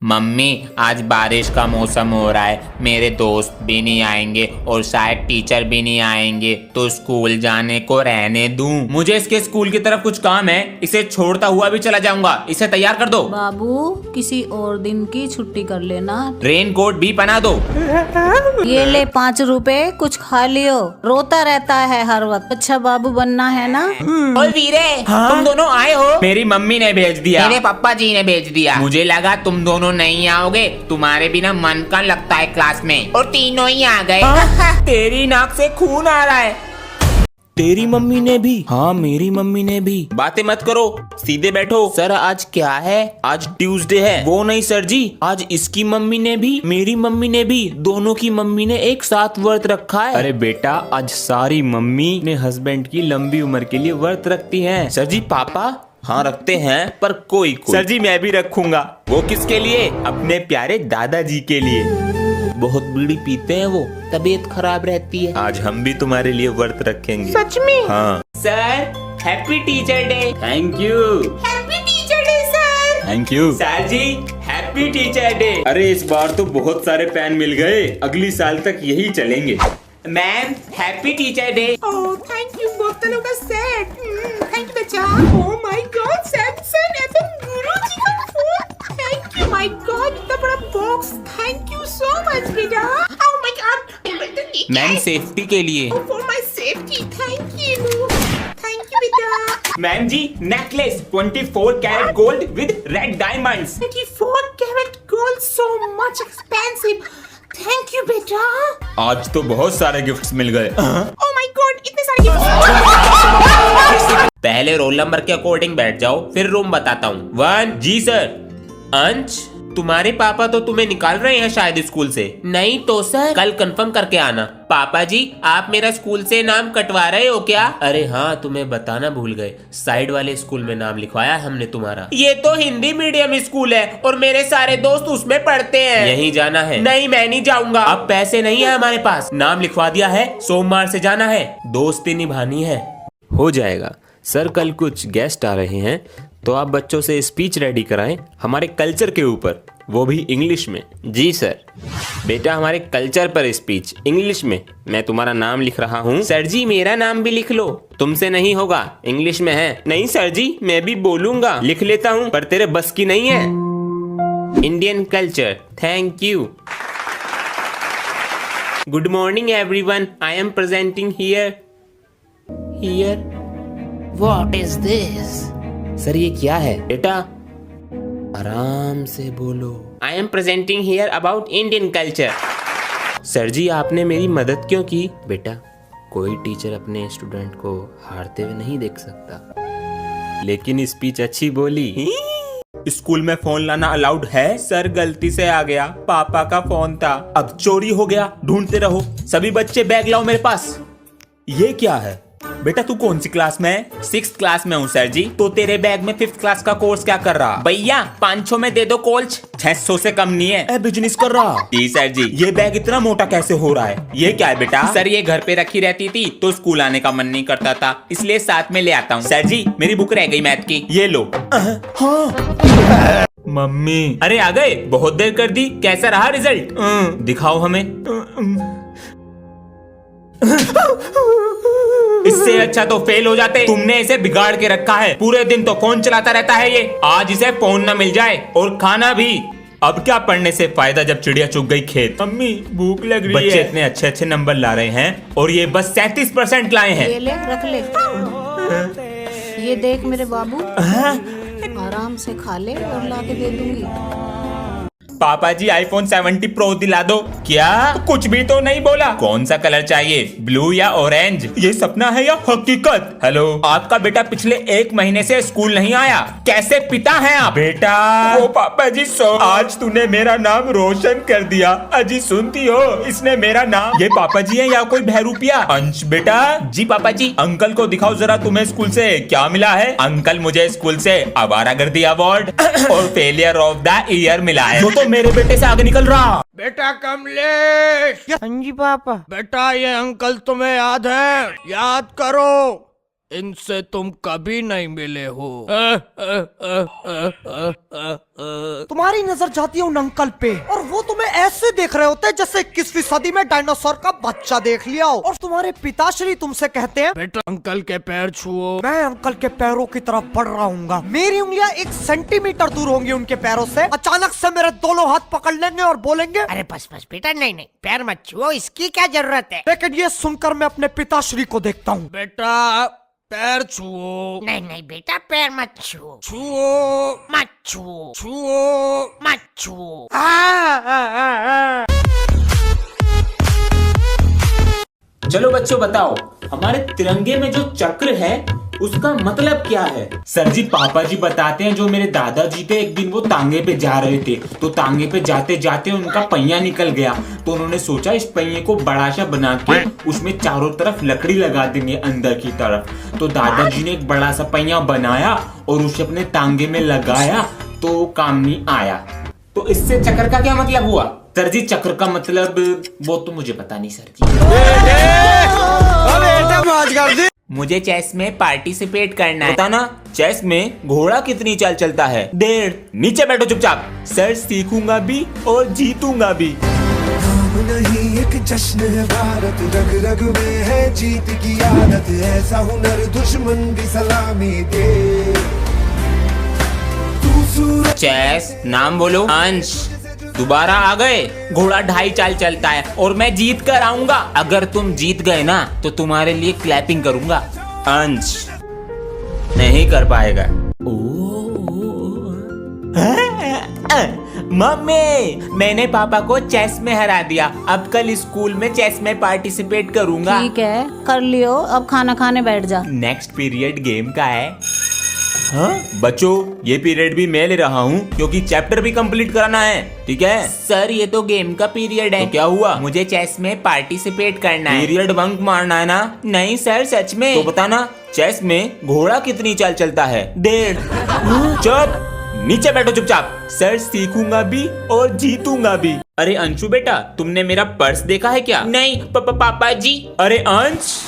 Mummy आज बारिश का मौसम हो रहा है, मेरे दोस्त भी नहीं आएंगे और शायद टीचर भी नहीं आएंगे, तो स्कूल जाने को रहने दूं? मुझे इसके स्कूल की तरफ कुछ काम है, इसे छोड़ता हुआ भी चला जाऊंगा। इसे तैयार कर दो। बाबू किसी और दिन की छुट्टी कर लेना। रेन कोट भी पहना दो। ये ले 5 रुपए, कुछ खा लियो। रोता रहता है हर वक्त। अच्छा बाबू बनना है ना? ओए वीरे, तुम दोनों आए हो? मेरी मम्मी ने भेज दिया। मेरे पापा जी ने भेज दिया। मुझे लगा तुम दोनों नहीं आओगे, तुम्हारे बिना मन का लगता है क्लास में, और तीनों ही आ गए। तेरी नाक से खून आ रहा है। तेरी मम्मी ने भी? हाँ मेरी मम्मी ने भी। बातें मत करो, सीधे बैठो। सर आज क्या है? आज ट्यूसडे है। वो नहीं सर जी, आज इसकी मम्मी ने भी मेरी मम्मी ने भी, दोनों की मम्मी ने एक साथ व्रत रखा है। अरे बेटा, आज सारी मम्मी अपने हस्बैंड की लंबी उम्र के लिए व्रत रखती हैं। सर जी पापा? हाँ रखते हैं, पर कोई सर जी मैं भी रखूंगा। वो किसके लिए? अपने प्यारे दादाजी के लिए। बहुत बीड़ी पीते हैं वो, तबीयत खराब रहती है। आज हम भी तुम्हारे लिए व्रत रखेंगे। सच में? हाँ। Sir happy teacher day. Thank you. Happy teacher day sir. Thank you. Sir ji happy teacher day. अरे इस बार तो बहुत सारे पेन मिल गए, अगली साल तक यही चलेंगे। Ma'am happy teacher day. Oh thank you, बोतलों का सेट। थैंक यू बच्चा। Oh my God, Samsung FM गुरुजी का फोन। थैंक यू माय गॉड, इतना बड़ा box. Thank you so much बेटा। Oh my God ma'am safety के लिए। For my safety. Thank you बेटा। Ma'am ji necklace 24 carat gold with red diamonds. 24 carat gold, so much expensive. Thank you बेटा। आज तो बहुत सारे गिफ्ट्स मिल गए। ओह माय गॉड, इतने सारे गिफ्ट। पहले रोल नंबर के अकॉर्डिंग बैठ जाओ, फिर रूम बताता हूँ। 1। जी सर। अंश, तुम्हारे पापा तो तुम्हें निकाल रहे हैं शायद स्कूल से। नहीं तो सर। कल कंफर्म करके आना। पापा जी आप मेरा स्कूल से नाम कटवा रहे हो क्या? अरे हाँ, तुम्हें बताना भूल गए, साइड वाले स्कूल में नाम लिखवाया हमने तुम्हारा। ये तो हिंदी मीडियम स्कूल है और मेरे सारे दोस्त उसमें पढ़ते हैं। यहीं जाना है? नहीं मैं नहीं जाऊंगा। अब पैसे नहीं है हमारे पास, नाम लिखवा दिया है, सोमवार से जाना है, दोस्ती निभानी है। हो जाएगा सर। कल कुछ गेस्ट आ रहे हैं, तो आप बच्चों से स्पीच रेडी कराएं हमारे कल्चर के ऊपर, वो भी इंग्लिश में। जी सर। बेटा हमारे कल्चर पर स्पीच इंग्लिश में। मैं तुम्हारा नाम लिख रहा हूँ। सर जी मेरा नाम भी लिख लो। तुमसे नहीं होगा, इंग्लिश में है। नहीं सर जी, मैं भी बोलूंगा। लिख लेता हूँ, पर तेरे बस की नहीं है। Indian culture. Thank you. Good morning everyone, I am presenting here. What is this? Sir ये क्या है? बेटा आराम से बोलो। I am presenting here about Indian culture. Sir ji आपने मेरी मदद क्यों की? बेटा कोई टीचर अपने स्टूडेंट को हारते हुए नहीं देख सकता। लेकिन स्पीच अच्छी बोली। स्कूल में फोन लाना अलाउड है? सर गलती से आ गया, पापा का फोन था। अब चोरी हो गया, ढूंढते रहो। सभी बच्चे बैग लाओ मेरे पास। ये क्या है? बेटा तू कौन सी क्लास में है? 6th क्लास में हूँ सर जी। तो तेरे बैग में 5th क्लास का कोर्स क्या कर रहा? भैया 500 में दे दो कोल्च, 600 से कम नहीं है। बिजनेस कर रहा? जी सर जी। ये बैग इतना मोटा कैसे हो रहा है? ये क्या है बेटा? सर ये घर पे रखी रहती थी तो स्कूल आने का मन नहीं करता था, इसलिए साथ में ले आता हूँ। सर जी मेरी बुक रह गई मैथ की, ये लो। हाँ मम्मी। अरे आ गए, बहुत देर कर दी। कैसा रहा रिजल्ट? दिखाओ हमें। इससे अच्छा तो फेल हो जाते। तुमने इसे बिगाड़ के रखा है, पूरे दिन तो फोन चलाता रहता है ये। आज इसे फोन न मिल जाए और खाना भी। अब क्या पढ़ने से फायदा जब चिड़िया चुग गई खेत। मम्मी भूख लग रही है। बच्चे इतने अच्छे अच्छे नंबर ला रहे हैं और ये बस 37% लाए हैं। ये ले रख ले। ये देख मेरे बाबू, आराम से खा ले और ला के दे दूंगी। पापा जी iPhone 70 Pro दिला दो। क्या? कुछ भी तो नहीं बोला। कौन सा कलर चाहिए, ब्लू या ऑरेंज? ये सपना है या हकीकत? हेलो, आपका बेटा पिछले 1 महीने से स्कूल नहीं आया, कैसे पिता हैं आप? बेटा ओ पापा जी आज तूने मेरा नाम रोशन कर दिया। अजी सुनती हो, इसने मेरा नाम। ये पापा जी है या कोई बहरूपिया? अंश बेटा। जी पापा जी। अंकल को दिखाओ जरा तुम्हें स्कूल से क्या मिला है। अंकल मुझे स्कूल से आवारागर्दी अवार्ड और फेलियर ऑफ द ईयर मिला है, जो तो मेरे बेटे से आगे निकल रहा। बेटा कमलेश। हाँ जी पापा। बेटा ये अंकल तुम्हें याद है? याद करो, इनसे तुम कभी नहीं मिले हो। तुम्हारी नजर जाती है उन अंकल पे और वो तुम्हें ऐसे देख रहे होते हैं जैसे 21वीं सदी में डायनासोर का बच्चा देख लिया हो। और तुम्हारे पिताश्री तुमसे कहते हैं बेटा अंकल के पैर छुओ। मैं अंकल के पैरों की तरफ बढ़ रहा हूँ। मेरी उंगलियां 1 सेंटीमीटर दूर होंगी उनके पैरों से। अचानक से मेरे दोनों हाथ पकड़ लेंगे और बोलेंगे, अरे बस बस बेटा, नहीं नहीं, पैर मत छुओ, इसकी क्या जरूरत है। लेकिन ये सुनकर मैं अपने पिताश्री को देखता हूँ। बेटा पैर छुओ। नहीं नहीं बेटा, पैर मत छुओ, छुओ मत छुओ, छुओ। मत छुओ। चलो बच्चों बताओ, हमारे तिरंगे में जो चक्र है उसका मतलब क्या है? सर जी, पापा जी बताते हैं जो मेरे दादाजी थे, एक दिन वो तांगे पे जा रहे थे, तो तांगे पे जाते जाते उनका पहिया निकल गया, तो उन्होंने सोचा इस पहिए को बड़ा सा बना के उसमें चारों तरफ लकड़ी लगा देंगे अंदर की तरफ। तो दादाजी ने एक बड़ा सा पहिया बनाया और उसे अपने तांगे में लगाया, तो काम नहीं आया। तो इससे चक्र का क्या मतलब हुआ? सर जी, चक्र का मतलब वो तो मुझे पता नहीं सर जी। मुझे चेस में पार्टिसिपेट करना है। बताना, चेस में घोड़ा कितनी चाल चलता है? 1.5। नीचे बैठो चुपचाप। सर, सीखूंगा भी और जीतूंगा भी। नाम नहीं एक जश्न है भारत, रग रग में है जीत की आदत, ऐसा हुनर दुश्मन भी सलामी दे। तू सूरज चेस नाम बोलो। अंश दोबारा आ गए। घोड़ा 2.5 चाल चलता है और मैं जीत कर आऊंगा। अगर तुम जीत गए ना तो तुम्हारे लिए क्लैपिंग करूंगा। अंश नहीं कर पाएगा। मम्मी, मैंने पापा को चेस में हरा दिया। अब कल स्कूल में चेस में पार्टिसिपेट करूंगा। ठीक है, कर लियो, अब खाना खाने बैठ जा। नेक्स्ट पीरियड गेम का है। हाँ बच्चों, ये पीरियड भी मैं ले रहा हूँ क्योंकि चैप्टर भी कंप्लीट कराना है। ठीक है सर, ये तो गेम का पीरियड है। तो क्या हुआ? मुझे चेस में पार्टिसिपेट करना है। पीरियड बंक मारना है ना? नहीं सर, सच में। तो बताना, चेस में घोड़ा कितनी चाल चलता है? 1.5। चुप, नीचे बैठो चुपचाप। सर, सीखूंगा भी और जीतूंगा भी। अरे अंशु बेटा, तुमने मेरा पर्स देखा है क्या? नहीं पापा जी। अरे अंश,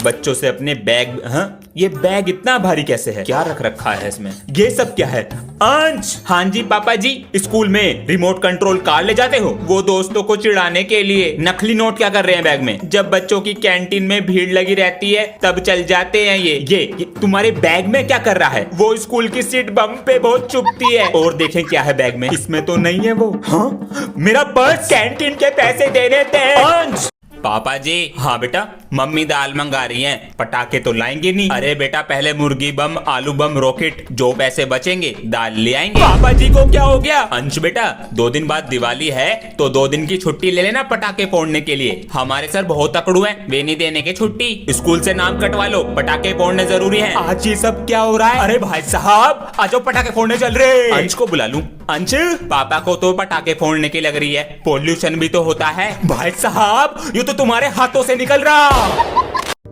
बच्चों से अपने बैग। हाँ, ये बैग इतना भारी कैसे है? क्या रख रखा है इसमें? ये सब क्या है? अंश। हाँ जी पापा जी। स्कूल में रिमोट कंट्रोल कार ले जाते हो वो दोस्तों को चिढ़ाने के लिए। नकली नोट क्या कर रहे हैं बैग में? जब बच्चों की कैंटीन में भीड़ लगी रहती है तब चल जाते हैं ये तुम्हारे बैग में क्या कर रहा है? वो स्कूल की सीट बम पे बहुत चुभती है। और देखें क्या है बैग में। इसमें तो नहीं है वो। हाँ, मेरा पर्स। कैंटीन के पैसे देने थे। अंश। पापा जी। हाँ बेटा। मम्मी दाल मंगा रही हैं। पटाखे तो लाएंगे नहीं। अरे बेटा, पहले मुर्गी बम, आलू बम, रॉकेट, जो पैसे बचेंगे दाल ले आएंगे। पापा जी को क्या हो गया? अंश बेटा, 2 दिन बाद दिवाली है तो 2 दिन की छुट्टी ले लेना पटाखे फोड़ने के लिए। हमारे सर बहुत तकड़ू हैं, वे नहीं देने के छुट्टी। स्कूल से नाम कटवा लो, पटाखे फोड़ने जरूरी है। आज ये सब क्या हो रहा है? अरे भाई साहब, आज पटाखे फोड़ने चल रहे। अंश को बुला लूं? अंश। पापा को तो पटाखे फोड़ने की लग रही है। पोल्यूशन भी तो होता है। भाई साहब, ये तो तुम्हारे हाथों से निकल रहा।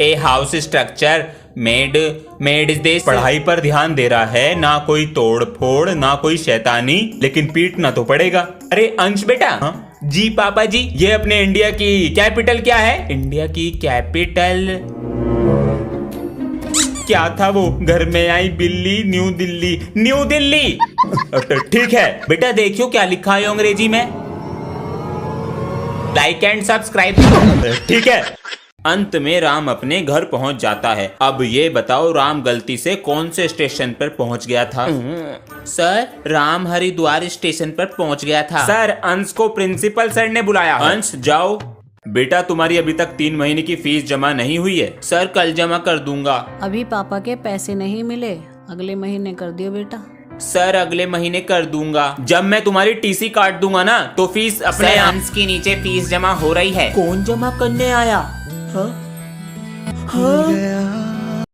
A house structure made is this. पढ़ाई पर ध्यान दे रहा है, ना कोई तोड़ फोड़, ना कोई शैतानी, लेकिन पीटना तो पड़ेगा। अरे अंश बेटा। हाँ? जी पापा जी। ये अपने इंडिया की कैपिटल क्या है? इंडिया की कैपिटल क्या था वो? घर में आई बिल्ली, न्यू दिल्ली। न्यू दिल्ली। ठीक है बेटा, देखियो क्या लिखा है अंग्रेजी में। Like and subscribe. ठीक है। अंत में राम अपने घर पहुंच जाता है। अब ये बताओ, राम गलती से कौन से स्टेशन पर पहुंच गया था? सर, राम हरिद्वार स्टेशन पर पहुंच गया था। सर, अंश को प्रिंसिपल सर ने बुलाया। अंश जाओ। बेटा, तुम्हारी अभी तक 3 महीने की फीस जमा नहीं हुई है। सर, कल जमा कर दूंगा। अभी पापा के पैसे नहीं मिले, अगले महीने कर दियो बेटा। सर, अगले महीने कर दूंगा। जब मैं तुम्हारी टीसी काट दूंगा ना तो फीस अपने आप। अंश के नीचे फीस जमा हो रही है। कौन जमा करने आया?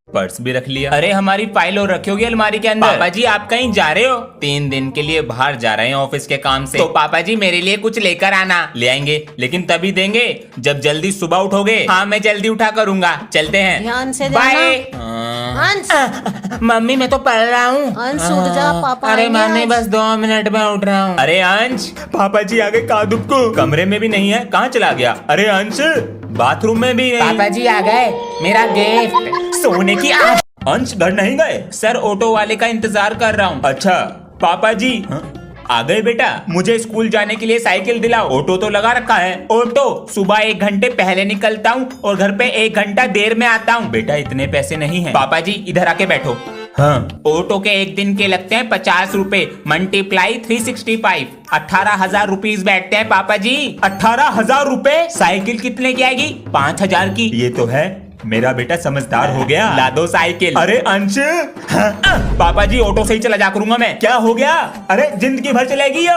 पर्स भी रख लिया। अरे हमारी फाइल और रखी होगी अलमारी के अंदर। पापा जी, आप कहीं जा रहे हो? 3 दिन के लिए बाहर जा रहे हैं ऑफिस के काम से। तो पापा जी, मेरे लिए कुछ लेकर आना। ले आएंगे, लेकिन तभी देंगे जब जल्दी सुबह उठोगे। हाँ, मैं जल्दी उठा करूंगा। चलते हैं। ध्यान से बाय। अंश। मम्मी, मैं तो पढ़ रहा हूँ। अंश उठ जा, पापा अरे आएंगे मम्मी, आज। बस 2 मिनट में उठ रहा हूँ। अरे अंश, पापा जी आगे कादुब को कमरे में भी नहीं है, कहाँ चला गया? अरे अंश, बाथरूम में भी नहीं। पापा जी आ गए, मेरा गिफ्ट। सोने की अंश घर नहीं गए? सर ऑटो वाले का इंतजार कर रहा हूँ। अच्छा पापा जी। आ गए बेटा? मुझे स्कूल जाने के लिए साइकिल दिलाओ। ऑटो तो लगा रखा है। ऑटो सुबह 1 घंटे पहले निकलता हूँ और घर पे 1 घंटा देर में आता हूँ। बेटा इतने पैसे नहीं है। पापा जी इधर आके बैठो। हाँ ऑटो के 1 दिन के लगते हैं 50 रुपए, मल्टीप्लाई 365, 18,000 रुपीज बैठते हैं पापा जी। 18,000 रुपए? साइकिल कितने की आएगी? 5,000 की। ये तो है, मेरा बेटा समझदार हो गया। ला दो साइकिल। अरे अंश। पापा जी ऑटो से ही चला जा करूंगा मैं। क्या हो गया? अरे जिंदगी भर चलेगी ये